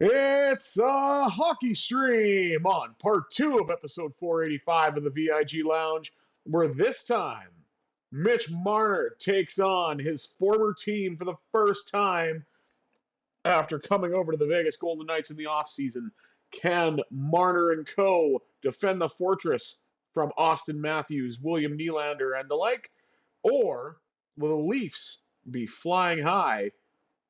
It's a hockey stream on part 2 of episode 485 of the VIG Lounge, where this time Mitch Marner takes on his former team for the first time after coming over to the Vegas Golden Knights in the offseason. Can Marner and co. defend the fortress from Austin Matthews, William Nylander, and the like? Or will the Leafs be flying high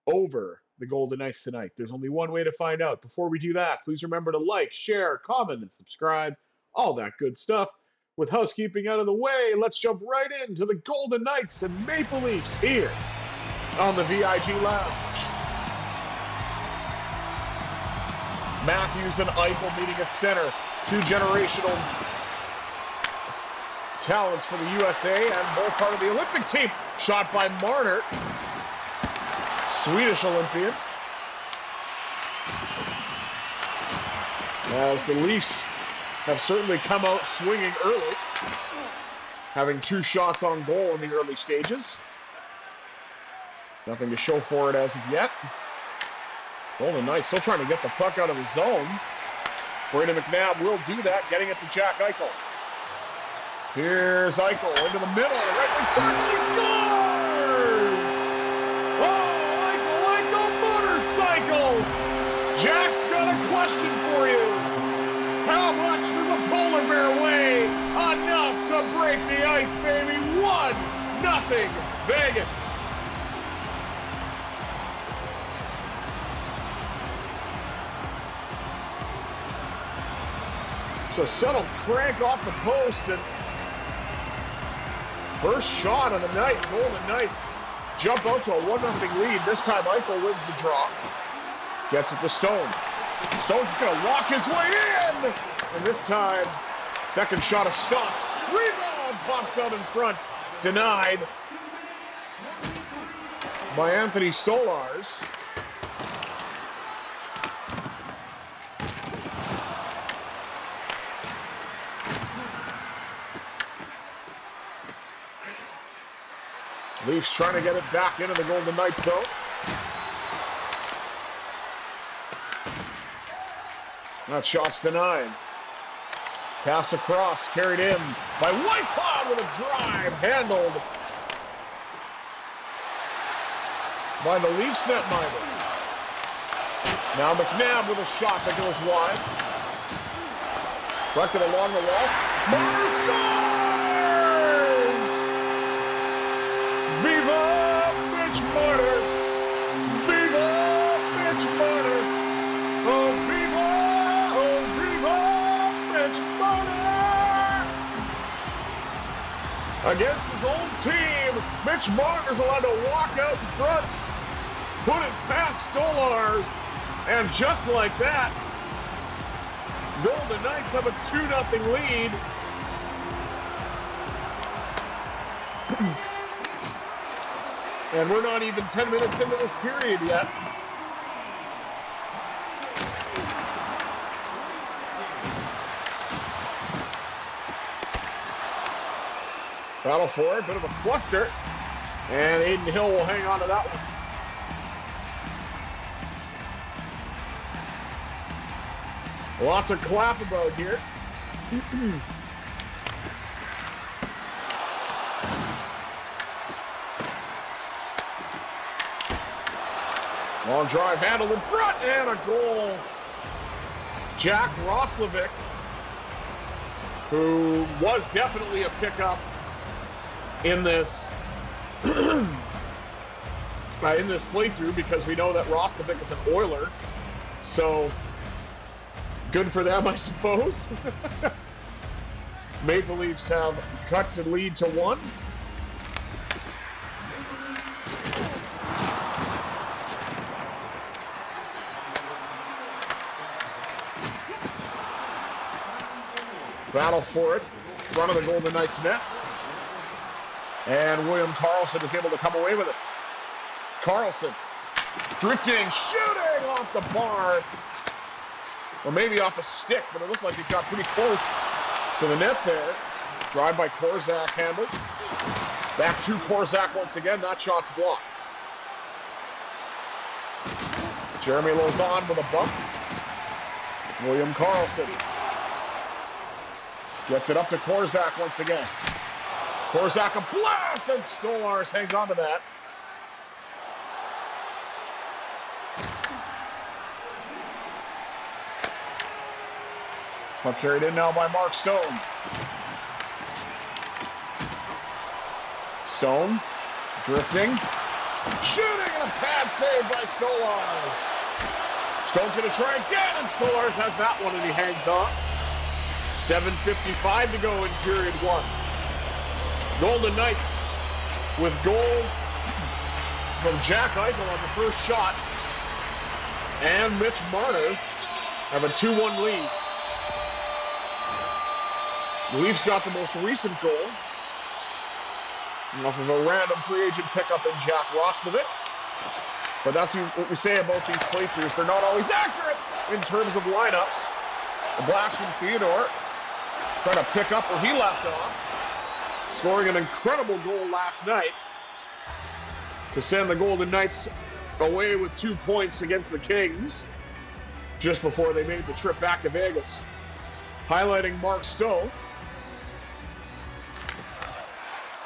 over the Golden Knights tonight? There's only one way to find out. Before we do that, please remember to like, share, comment, and subscribe. All that good stuff. With housekeeping out of the way, let's jump right into the Golden Knights and Maple Leafs here on the VIG Lounge. Matthews and Eichel meeting at center. Two generational talents for the USA and both part of the Olympic team. Shot by Marner, Swedish Olympian. As the Leafs have certainly come out swinging early, having 2 shots on goal in the early stages. Nothing to show for it as of yet. Golden Knights still trying to get the puck out of the zone. Brandon McNabb will do that, getting it to Jack Eichel. Here's Eichel into the middle, right wing circle, he scores! Oh, Eichel like a motorcycle! Jack's got a question for you. How much does a polar bear weigh? Enough to break the ice, baby. 1-0 Vegas. So settle crank off the post, and first shot of the night. Golden Knights jump out to a 1-0 lead. This time Eichel wins the draw. Gets it to Stone. Stone's just going to walk his way in. And this time, second shot is stopped. Rebound pops out in front. Denied by Anthony Stolarz. Leafs trying to get it back into the Golden Knights zone. That shot's denied. Pass across, carried in by Whitecloud with a drive, handled by the Leafs netminder. Now McNabb with a shot that goes wide. Directed along the wall. Marner scores! Viva Mitch Marner! Viva Mitch Marner! Oh, viva! Oh, viva Mitch Marner! Against his old team, Mitch Marner's allowed to walk out in front, put it past Stolarz, and just like that, Golden Knights have a 2-0 lead. And we're not even 10 minutes into this period yet. Battle for it, bit of a cluster. And Aiden Hill will hang on to that one. Lots to clap about here. Long drive handled in front, and a goal. Jack Roslovic, who was definitely a pickup in this playthrough, because we know that Roslovic is an Oiler. So good for them, I suppose. Maple Leafs have cut the lead to 1. Battle for it, front of the Golden Knights net. And William Karlsson is able to come away with it. Karlsson drifting, shooting off the bar. Or maybe off a stick, but it looked like it got pretty close to the net there. Drive by Korzak handled. Back to Korzak once again. That shot's blocked. Jeremy Lauzon with a bump. William Karlsson gets it up to Korczak once again. Korczak a blast, and Stolarz hangs on to that. Puck carried in now by Mark Stone. Stone drifting, shooting, and a pad save by Stolarz. Stone's going to try again, and Stolarz has that one, and he hangs on. 7:55 to go in period one. Golden Knights with goals from Jack Eichel on the first shot, and Mitch Marner have a 2-1 lead. The Leafs got the most recent goal off of a random free agent pickup in Jack Roslovic. But that's what we say about these playthroughs. They're not always accurate in terms of lineups. A blast from Theodore, trying to pick up where he left off, scoring an incredible goal last night to send the Golden Knights away with 2 points against the Kings just before they made the trip back to Vegas. Highlighting Mark Stone,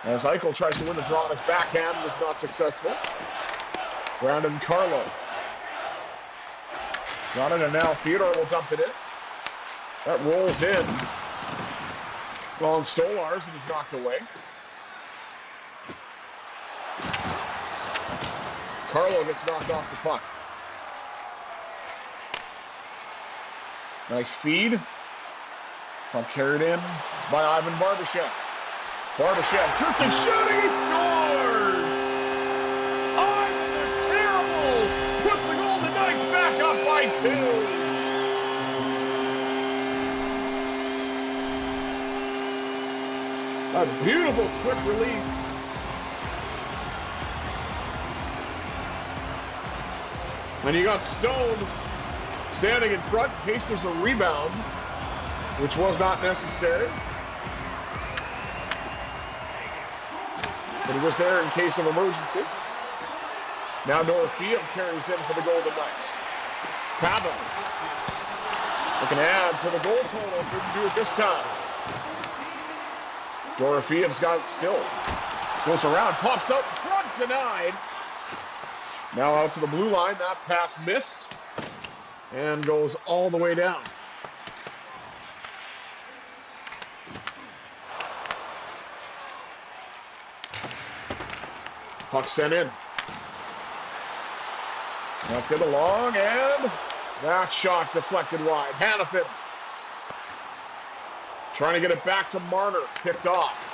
as Eichel tries to win the draw on his backhand, was not successful. Brandon Carlo got it, and now Theodore will dump it in. That rolls in on Stolarz, and is knocked away. Carlo gets knocked off the puck. Nice feed. Puck carried in by Ivan Barbashev. Barbashev drifting, shooting, he scores! Ivan the Terrible puts the Golden Knights back up by 2. A beautiful quick release. And you got Stone standing in front in case there's a rebound, which was not necessary. But he was there in case of emergency. Now Dorfield carries in for the Golden Knights. Pavel looking to add to the goal total. Couldn't do it this time. Dorofield's got it still. Goes around, pops out in front, denied. Now out to the blue line. That pass missed and goes all the way down. Puck sent in. Left it along, and that shot deflected wide. Hanifin trying to get it back to Marner. Picked off.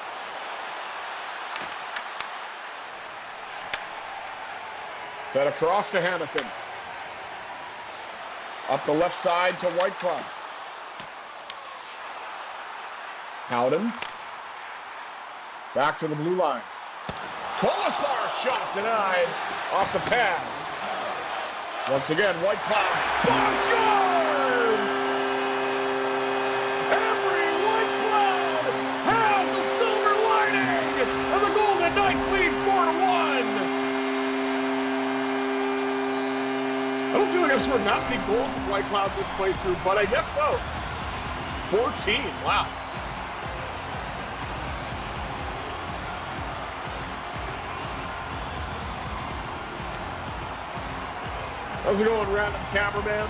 Fed across to Hanifin. Up the left side to Whitecloud. Howden. Back to the blue line. Colasar shot denied off the pad. Once again, Whitecloud scores! Every Whitecloud has a silver lining, and the Golden Knights lead 4-1. I don't feel like I've scored that many goals with Whitecloud this playthrough, but I guess so. 14, wow. How's it going, random cameraman?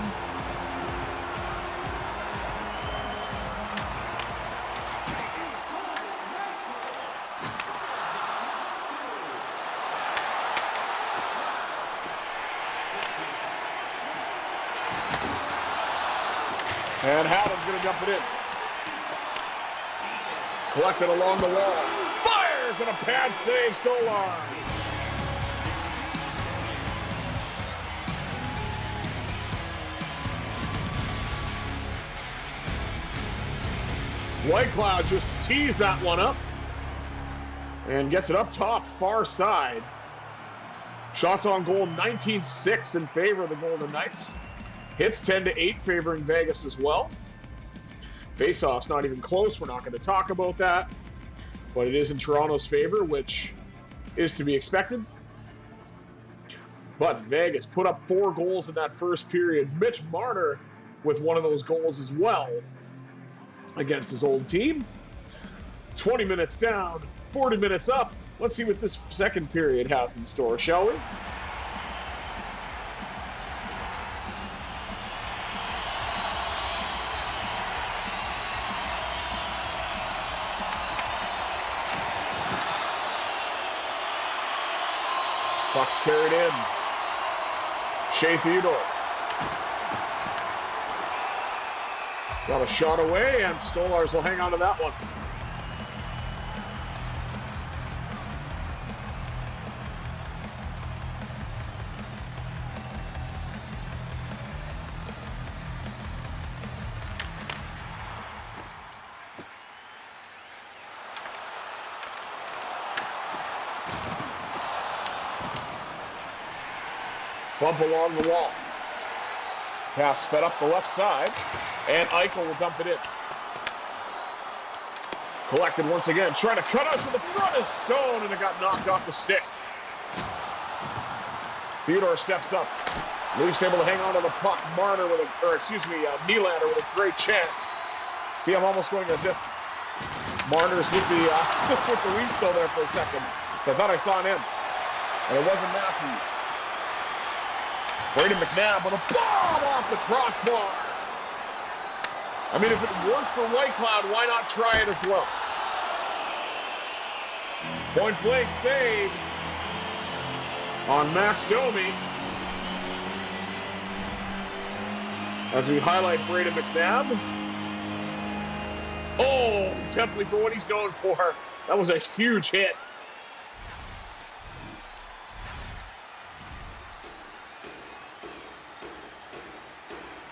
And Howden's going to dump it in. Collected along the wall. Fires, and a pad save, Stolarz. Whitecloud just teased that one up and gets it up top, far side. Shots on goal, 19-6 in favor of the Golden Knights. Hits 10-8 favoring Vegas as well. Faceoff's not even close. We're not going to talk about that. But it is in Toronto's favor, which is to be expected. But Vegas put up 4 goals in that first period. Mitch Marner with one of those goals as well against his old team. 20 minutes down, 40 minutes up. Let's see what this second period has in store, shall we? Puck's carried in. Shea Theodore. Got a shot away, and Stolars will hang on to that one. Bump along the wall. Pass fed up the left side, and Eichel will dump it in. Collected once again, trying to cut out to the front of Stone, and it got knocked off the stick. Theodore steps up. Leafs able to hang on to the puck. Marner with Nylander with a great chance. See, I'm almost going as if Marner's with the with the Leafs still there for a second. I thought I saw an end, and it wasn't Matthews. Brayden McNabb with a bomb off the crossbar. I mean, if it worked for White Cloud, why not try it as well? Point blank save on Max Domi. As we highlight Brayden McNabb. Oh, definitely for what he's known for. That was a huge hit.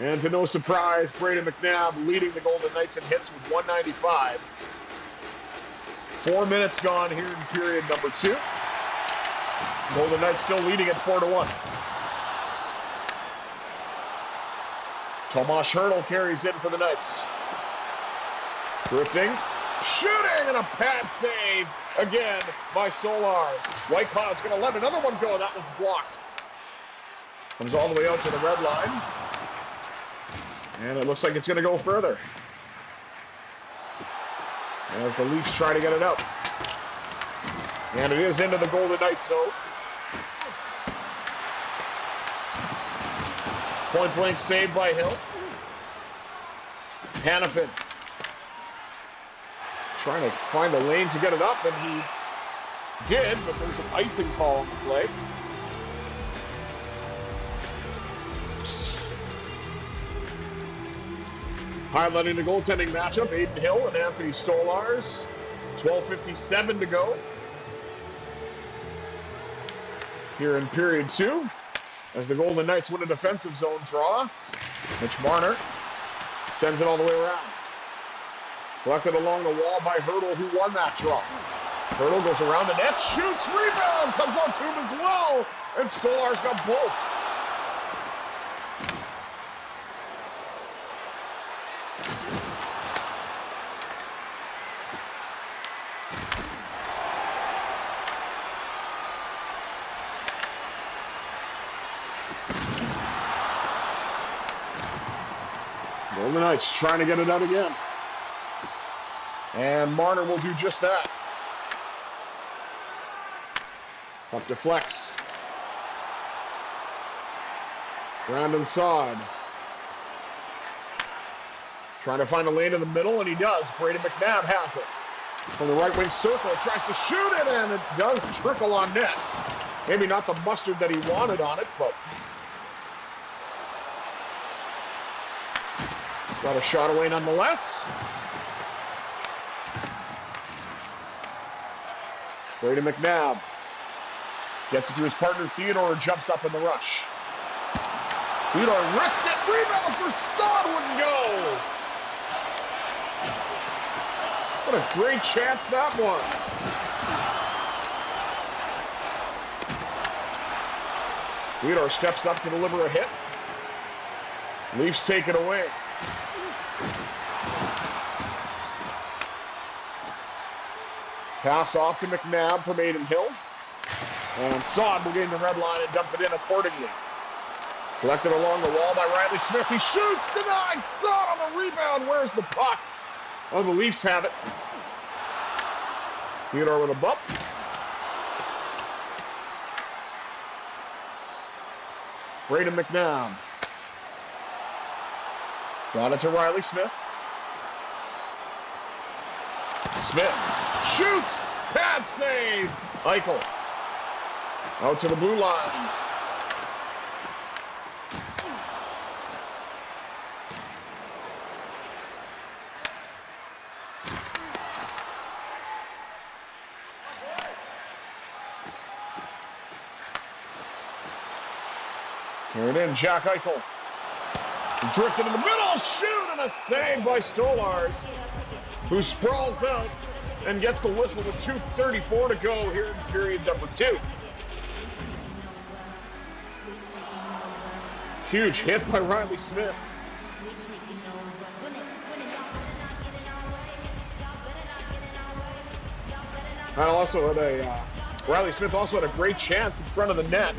And to no surprise, Brayden McNabb leading the Golden Knights in hits with 195. 4 minutes gone here in period number 2. Golden Knights still leading at 4-1. Tomas Hertl carries in for the Knights. Drifting, shooting, and a pad save again by Stolars. White Cloud's going to let another one go. That one's blocked. Comes all the way out to the red line. And it looks like it's going to go further. As the Leafs try to get it out. And it is into the Golden Knights zone. Point blank saved by Hill. Hanifin trying to find a lane to get it up, and he did, but there's an icing call on the play. Highlighting the goaltending matchup, Adin Hill and Anthony Stolars. 12:57 to go here in period 2. As the Golden Knights win a defensive zone draw. Mitch Marner sends it all the way around. Collected along the wall by Hertl, who won that draw. Hertl goes around the net, shoots, rebound, comes on to him as well, and Stolars got both. Golden Knights trying to get it out again. And Marner will do just that. Up to Flex. Brandon Saad. Trying to find a lane in the middle, and he does. Brayden McNabb has it. From the right wing circle, tries to shoot it, and it does trickle on net. Maybe not the mustard that he wanted on it, but got a shot away nonetheless. Brayden McNabb gets it to his partner Theodore and jumps up in the rush. Theodore wrists it, rebound for Saad, wouldn't go. What a great chance that was. Theodore steps up to deliver a hit. Leafs take it away. Pass off to McNabb from Adin Hill. And Saad will gain the red line and dump it in accordingly. Collected along the wall by Riley Smith. He shoots, denied. Saad on the rebound. Where's the puck? Oh, the Leafs have it. Theodore with a bump. Braden McNabb. Got it to Riley Smith. Smith shoots. Bad save. Eichel. Out to the blue line. Here it in, Jack Eichel. Drifted in the middle, shoot, and a save by Stolarz, who sprawls out and gets the whistle with 2:34 to go here in period number 2. Huge hit by Riley Smith. Riley Smith also had a great chance in front of the net,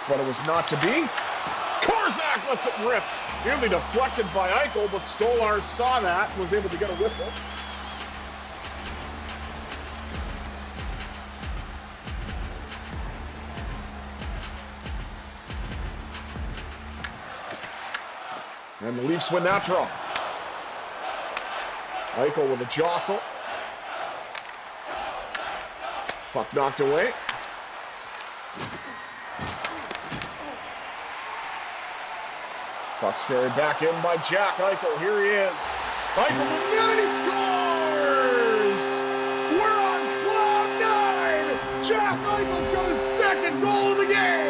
but it was not to be. Korzak lets it rip. Nearly deflected by Eichel, but Stolarz saw that and was able to get a whistle. And the Leafs win that draw. Eichel with a jostle. Puck knocked away. Puck's carried back in by Jack Eichel. Here he is. Eichel the net and he scores! We're on cloud 9! Jack Eichel's got his second goal of the game!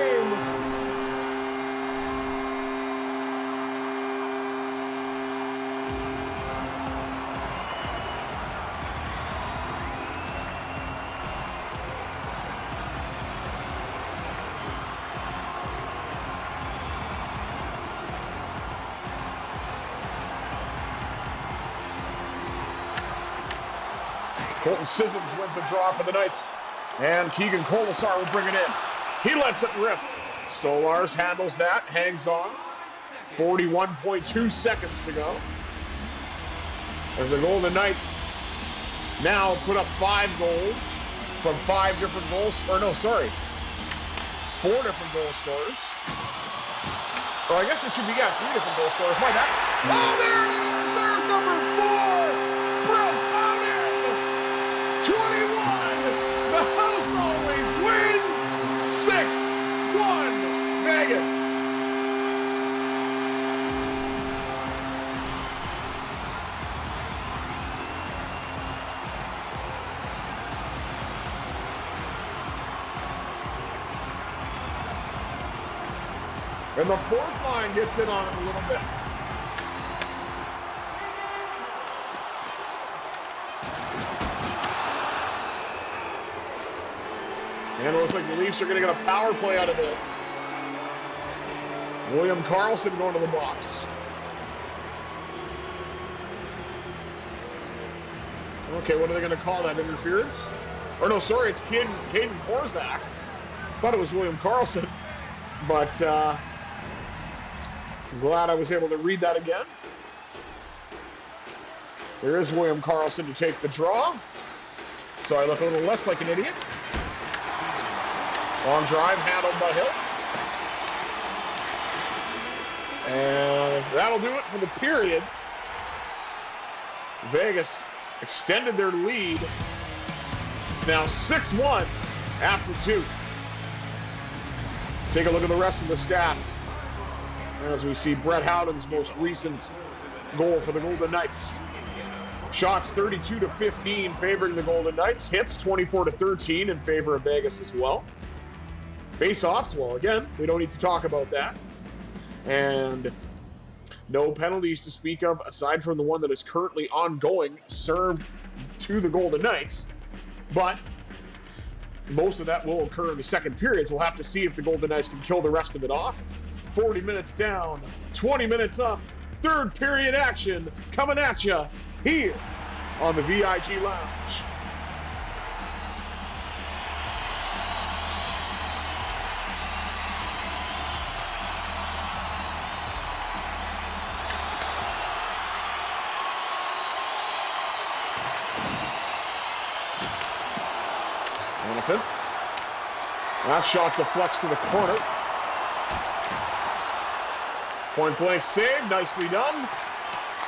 Colton Sissons wins the draw for the Knights, and Keegan Colasar will bring it in. He lets it rip. Stolarz handles that, hangs on. 41.2 seconds to go. As the Golden Knights now put up 5 goals from 5 different goals, 4 different goal scorers. Or I guess it should be, 3 different goal scorers. My bad. Oh, there it is! There's number 4! Brett Bowden! 21! The house always wins! 6-1 Vegas! And the fourth line gets in on it a little bit. And it looks like the Leafs are going to get a power play out of this. William Karlsson going to the box. Okay, what are they going to call that? Interference? Or no, sorry, it's Caden Korzak. Thought it was William Karlsson. But I'm glad I was able to read that again. There is William Karlsson to take the draw. So I look a little less like an idiot. Long drive handled by Hill. And that'll do it for the period. Vegas extended their lead. It's now 6-1 after 2. Take a look at the rest of the stats as we see Brett Howden's most recent goal for the Golden Knights. Shots 32-15 favoring the Golden Knights. Hits 24-13 in favor of Vegas as well. Face-offs, well, again, we don't need to talk about that. And no penalties to speak of aside from the one that is currently ongoing, served to the Golden Knights. But most of that will occur in the second period, so we'll have to see if the Golden Knights can kill the rest of it off. 40 minutes down, 20 minutes up, third period action coming at you here on the VIG Lounge. Hannafin. That shot deflects to the corner. Point blank save, nicely done.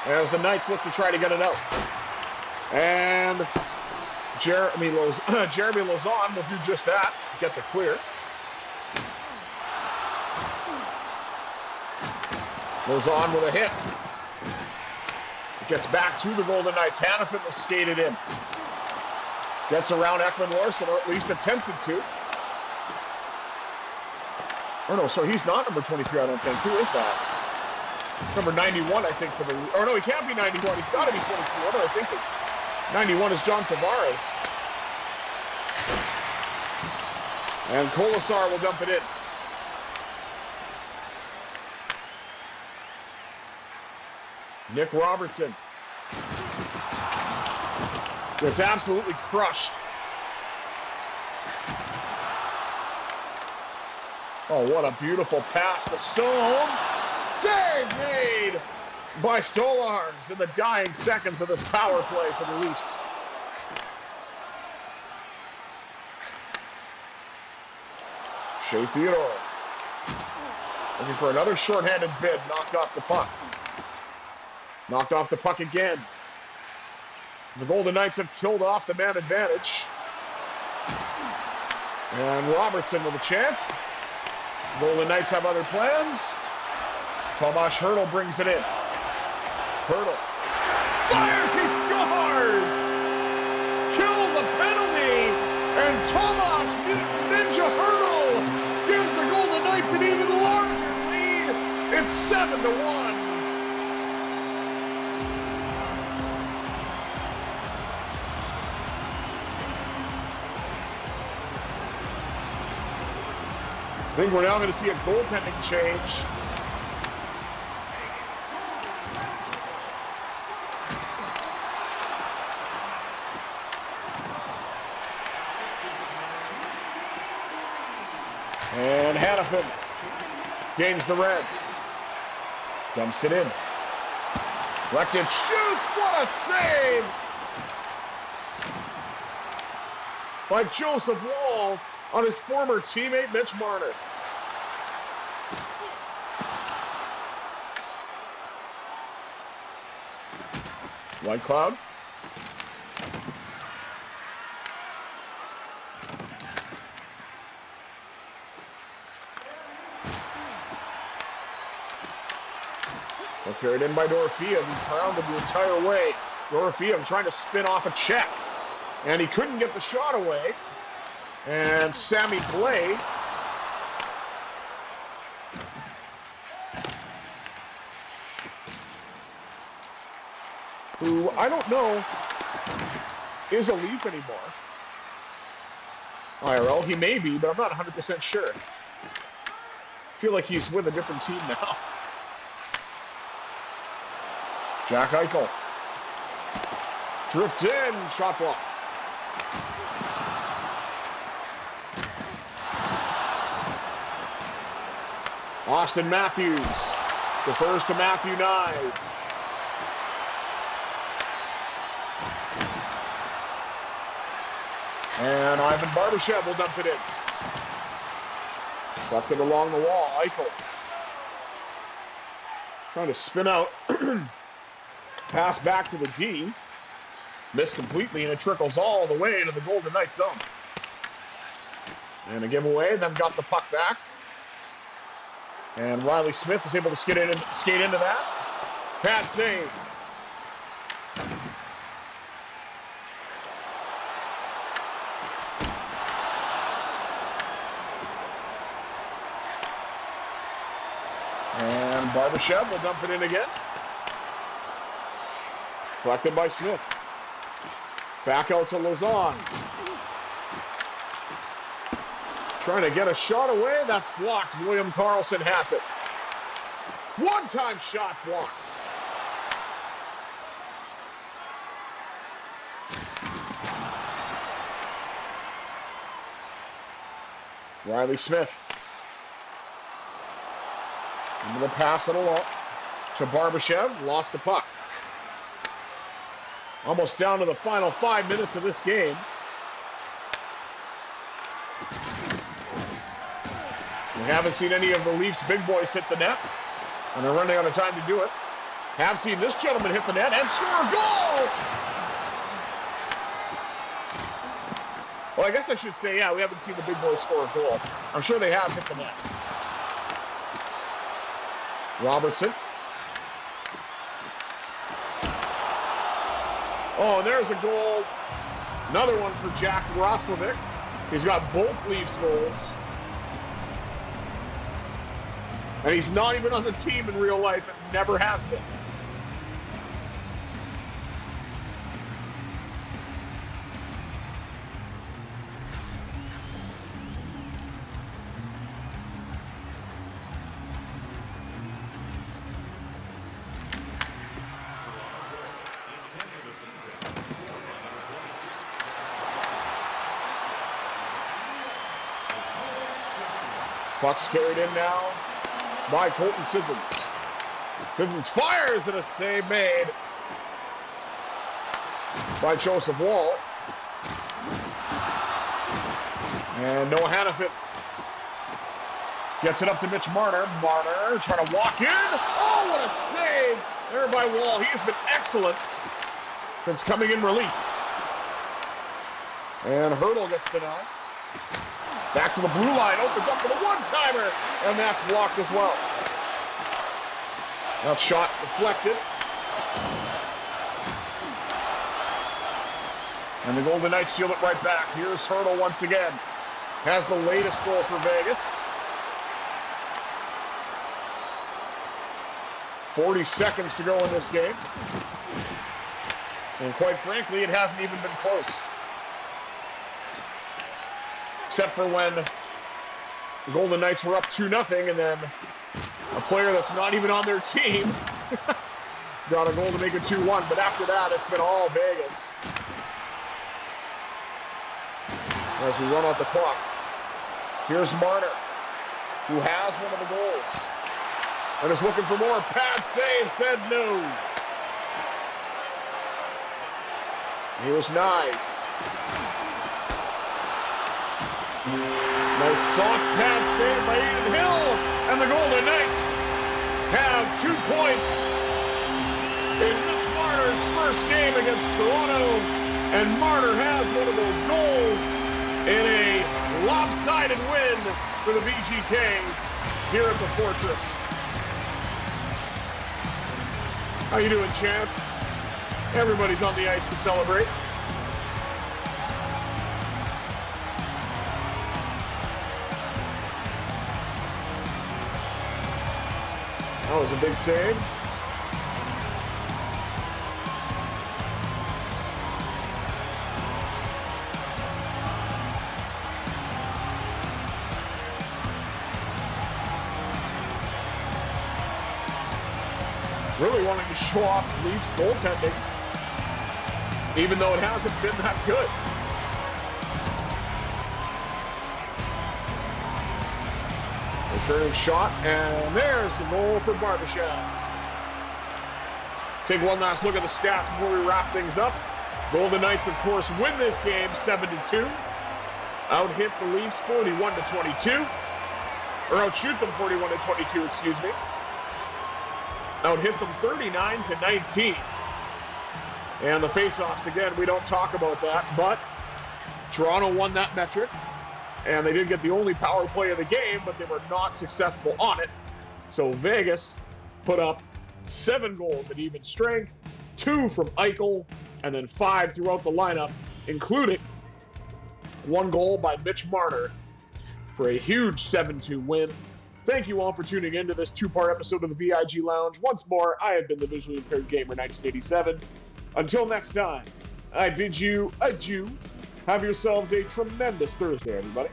As the Knights look to try to get it out. And Jeremy Lauzon will do just that, get the clear. Lauzon with a hit. It gets back to the Golden Knights. Hannafin will skate it in. Gets around Ekman-Larsson, or at least attempted to. Oh no, so he's not number 23, I don't think. Who is that? Number 91, I think, for the... Or no, he can't be 91. He's got to be 23. What am I thinking? 91 is John Tavares. And Kolasar will dump it in. Nick Robertson gets absolutely crushed. Oh, what a beautiful pass to Stone. Save made by Stolarz in the dying seconds of this power play for the Leafs. Shea Theodore looking for another shorthanded bid. Knocked off the puck. Knocked off the puck again. The Golden Knights have killed off the man advantage. And Robertson with a chance. The Golden Knights have other plans. Tomas Hertl brings it in. Hertl fires, he scores! Kill the penalty! And Tomas Ninja Hertl gives the Golden Knights an even larger lead. It's 7-1. I think we're now going to see a goaltending change. And Hannafin gains the red. Dumps it in. Lechton shoots. What a save by Joseph Woll on his former teammate, Mitch Marner. White Cloud. Carried in by Dorofeev. He's surrounded the entire way. Dorofeev trying to spin off a check. And he couldn't get the shot away. And Sammy Blais who I don't know is a Leaf anymore. IRL, he may be, but I'm not 100% sure. I feel like he's with a different team now. Jack Eichel drifts in, shot block. Austin Matthews defers to Matthew Nyes. And Ivan Barbashev will dump it in. Left it along the wall. Eichel trying to spin out. Pass back to the D. Missed completely, and it trickles all the way to the Golden Knights zone. And a giveaway, then got the puck back. And Riley Smith is able to skate into that. Pat save. And Barbashev will dump it in again. Collected by Smith. Back out to Lauzon. Trying to get a shot away. That's blocked. William Karlsson has it. One-time shot blocked. Riley Smith. Into the pass it along to Barbashev. Lost the puck. Almost down to the final 5 minutes of this game. We haven't seen any of the Leafs big boys hit the net, and they're running out of time to do it. Have seen this gentleman hit the net and score a goal! Well, I guess I should say, yeah, we haven't seen the big boys score a goal. I'm sure they have hit the net. Robertson. Oh, and there's a goal. Another one for Jack Eichel. He's got both Leafs goals. And he's not even on the team in real life. It never has been. Puck's carried in now by Colton Sissons. Sissons fires and a save made by Joseph Woll. And Noah Hannafin gets it up to Mitch Marner. Marner trying to walk in. Oh, what a save there by Woll. He has been excellent since coming in relief. And Hurdle gets denied. Back to the blue line, opens up for the one-timer, and that's blocked as well. That shot deflected. And the Golden Knights steal it right back. Here's Hurdle once again. Has the latest goal for Vegas. 40 seconds to go in this game. And quite frankly, it hasn't even been close. Except for when the Golden Knights were up 2-0, and then a player that's not even on their team got a goal to make it 2-1. But after that, it's been all Vegas. As we run out the clock, here's Marner, who has one of the goals, and is looking for more. Pad save, said no. Here's Nyes. Nice soft pad save by Adin Hill, and the Golden Knights have 2 points in Mitch Marner's first game against Toronto, and Marner has one of those goals in a lopsided win for the VGK here at the Fortress. How you doing, Chance? Everybody's on the ice to celebrate. That was a big save. Really wanting to show off Leafs goaltending, even though it hasn't been that good. Returning shot, and there's the goal for Barbashev. Take one last look at the stats before we wrap things up. Golden Knights, of course, win this game 7-2. Out-hit the Leafs 41-22. Or out-shoot them 41-22, excuse me. Out-hit them 39-19. And the face-offs, again, we don't talk about that, but Toronto won that metric. And they did get the only power play of the game, but they were not successful on it. So Vegas put up 7 goals at even strength, 2 from Eichel, and then 5 throughout the lineup, including 1 goal by Mitch Marner for a huge 7-2 win. Thank you all for tuning in to this 2-part episode of the VIG Lounge. Once more, I have been the Visually Impaired Gamer 1987. Until next time, I bid you adieu. Have yourselves a tremendous Thursday, everybody.